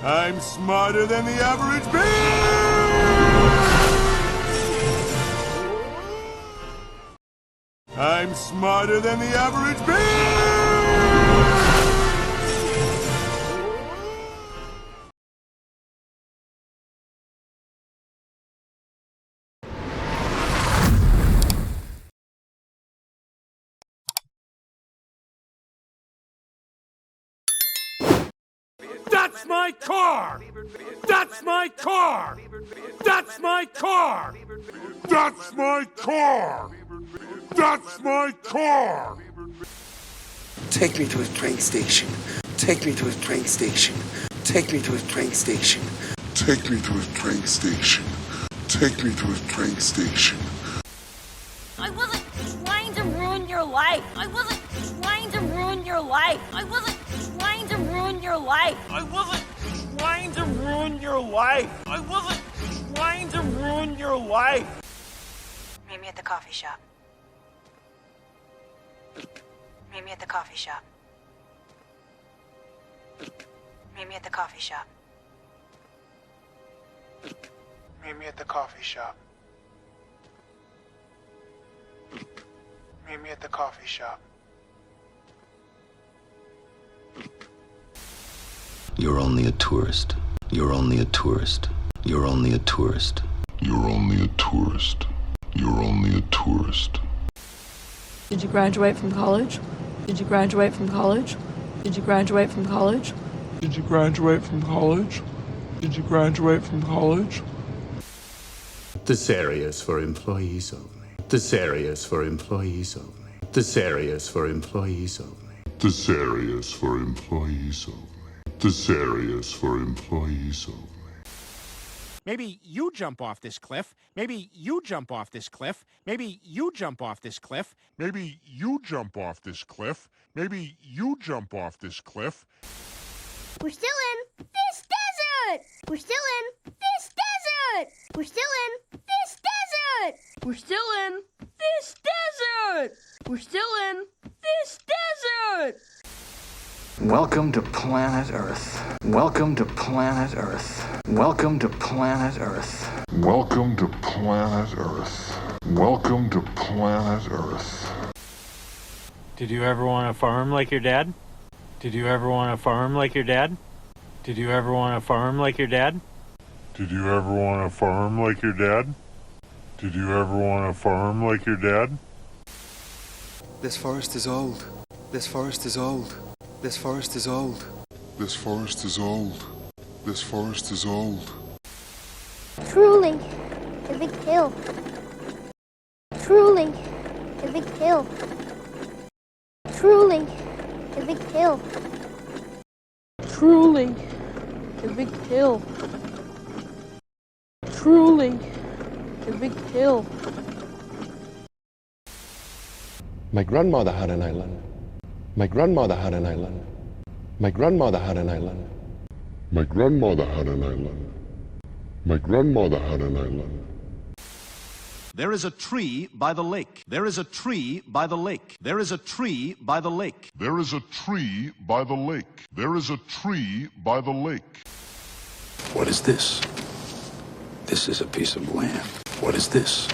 I'm smarter than the average bear! I'm smarter than the average bear! That's my car! That's my car! That's my car! That's my car! That's my car! Take me to a train station. Take me to a train station. Take me to a train station. Take me to a train station. Take me to a train station. I wasn't trying to ruin your life. I wasn't trying to ruin your life. I wasn't trying to ruin your life. I wasn't trying to ruin your life. I wasn't trying to ruin your life. Meet me at the coffee shop. Meet me at the coffee shop. Meet me at the coffee shop. Meet me at the coffee shop. Meet me at the coffee shop. You're only a tourist. You're only a tourist. You're only a tourist. You're only a tourist. You're only a tourist. Did you graduate from college? Did you graduate from college? Did you graduate from college? Did you graduate from college? Did you graduate from college? This area is for employees only. This area is for employees only. This area is for employees only. This area is for employees only. This area is for employees only. Maybe you jump off this cliff. Maybe you jump off this cliff. Maybe you jump off this cliff. Maybe you jump off this cliff. Maybe you jump off this cliff. We're still in this desert. We're still in this desert. We're still in this desert. We're still in this desert. We're still in this desert. Welcome to planet Earth. Welcome to planet Earth. Welcome to planet Earth. Welcome to planet Earth. Welcome to planet Earth. Did you ever want to farm like your dad? Did you ever want to farm like your dad? Did you ever want to farm like your dad? Did you ever want to farm like your dad? Did you ever want to farm like your dad? This forest is old. This forest is old. This forest is old. This forest is old. This forest is old. Truly, a big hill. Truly, a big hill. Truly, a big hill. Truly, a big hill. Truly, a big hill. My grandmother had an island. My grandmother had an island. My grandmother had an island. My grandmother had an island. My grandmother had an island. There is a tree by the lake. There is a tree by the lake. There is a tree by the lake. There is a tree by the lake. There is a tree by the lake. What is this? This is a piece of land. What is this?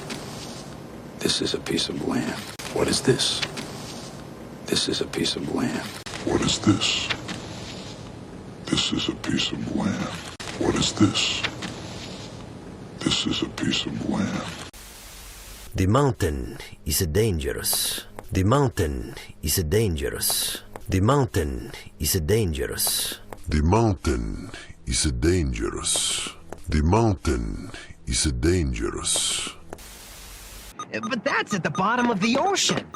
This is a piece of land. What is this? This is a piece of land. What is this? This is a piece of land. What is this? This is a piece of land. The mountain is dangerous. The mountain is dangerous. The mountain is dangerous. The mountain is dangerous. The mountain is dangerous. But that's at the bottom of the ocean.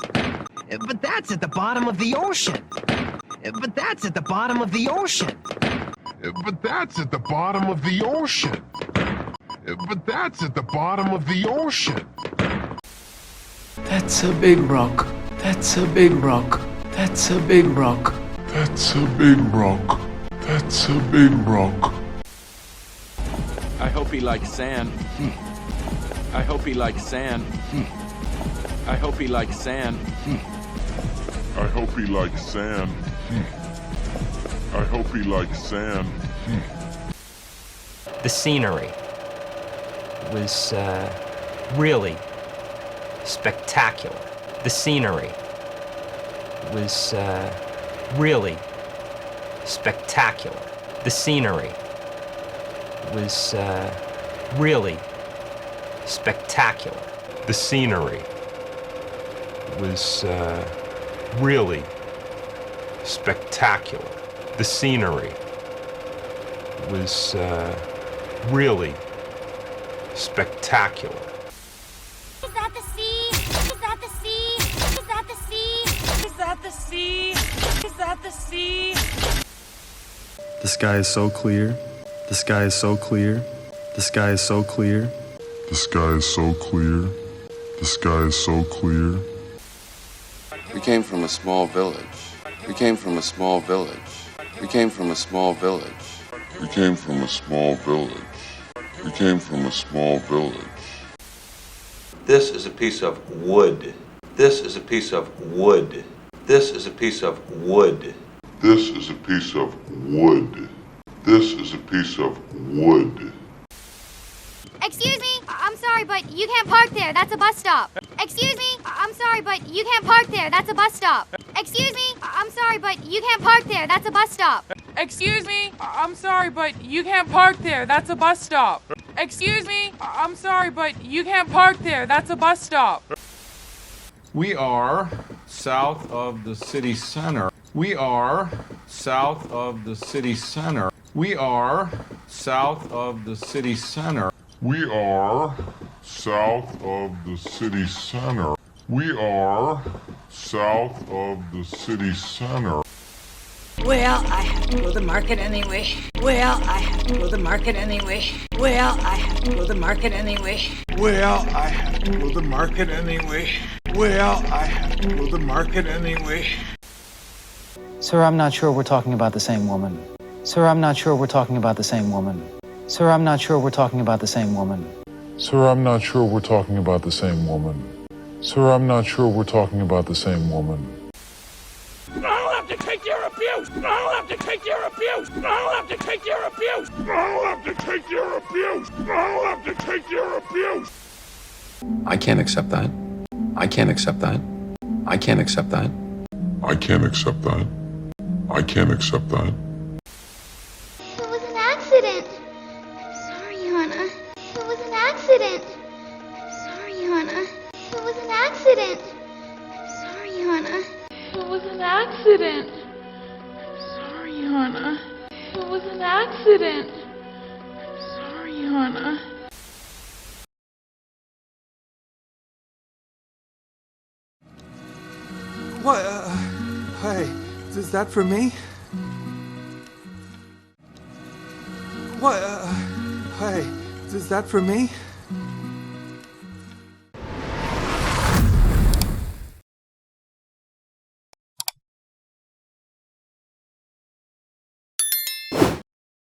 But that's at the bottom of the ocean. But that's at the bottom of the ocean. But that's at the bottom of the ocean. But that's at the bottom of the ocean. That's a big rock. That's a big rock. That's a big rock. That's a big rock. That's a big rock. I hope he likes sand. I hope he likes sand. I hope he likes sand. I hope he likes sand. I hope he likes sand. The scenery was really spectacular. The scenery was really spectacular. The scenery was really spectacular. The scenery was really spectacular. The scenery was really spectacular. Is that the sea? Is that the sea? Is that the sea? Is that the sea? Is that the sea? The sky is so clear. The sky is so clear. The sky is so clear. The sky is so clear. The sky is so clear. We came from a small village. We came from a small village. We came from a small village. We came from a small village. We came from a small village. This is a piece of wood. This is a piece of wood. This is a piece of wood. This is a piece of wood. This is a piece of wood. Excuse me, I'm sorry, but you can't park there. That's a bus stop. Excuse me, I'm sorry, but you can't park there. That's a bus stop. Excuse me, I'm sorry, but you can't park there. That's a bus stop. Excuse me, I'm sorry, but you can't park there. That's a bus stop. Excuse me, I'm sorry, but you can't park there. That's a bus stop. We are south of the city center. We are south of the city center. We are south of the city center. We are south of the city center. We are south of the city center. Well, I have to go to the market anyway. Well, I have to go to the market anyway. Well, I have to go to the market anyway. Well, I have to go to the market anyway. Well, I have to go to the market anyway. Sir, I'm not sure we're talking about the same woman. Sir, I'm not sure we're talking about the same woman. Sir, I'm not sure we're talking about the same woman. Sir, I'm not sure we're talking about the same woman. Sir, I'm not sure we're talking about the same woman. I'll have to take your abuse! I'll have to take your abuse! I'll have to take your abuse! I'll have to take your abuse! I'll have to take your abuse! I can't accept that. I can't accept that. I can't accept that. I can't accept that. I can't accept that. It was an accident. I'm sorry, Hannah. It was an accident. I'm sorry, Hannah. It was an accident. I'm sorry, Hannah. It was an accident. I'm sorry, Hannah. It was an accident. I'm sorry, Hannah. What? Hey, is that for me? What? Hey, is that for me?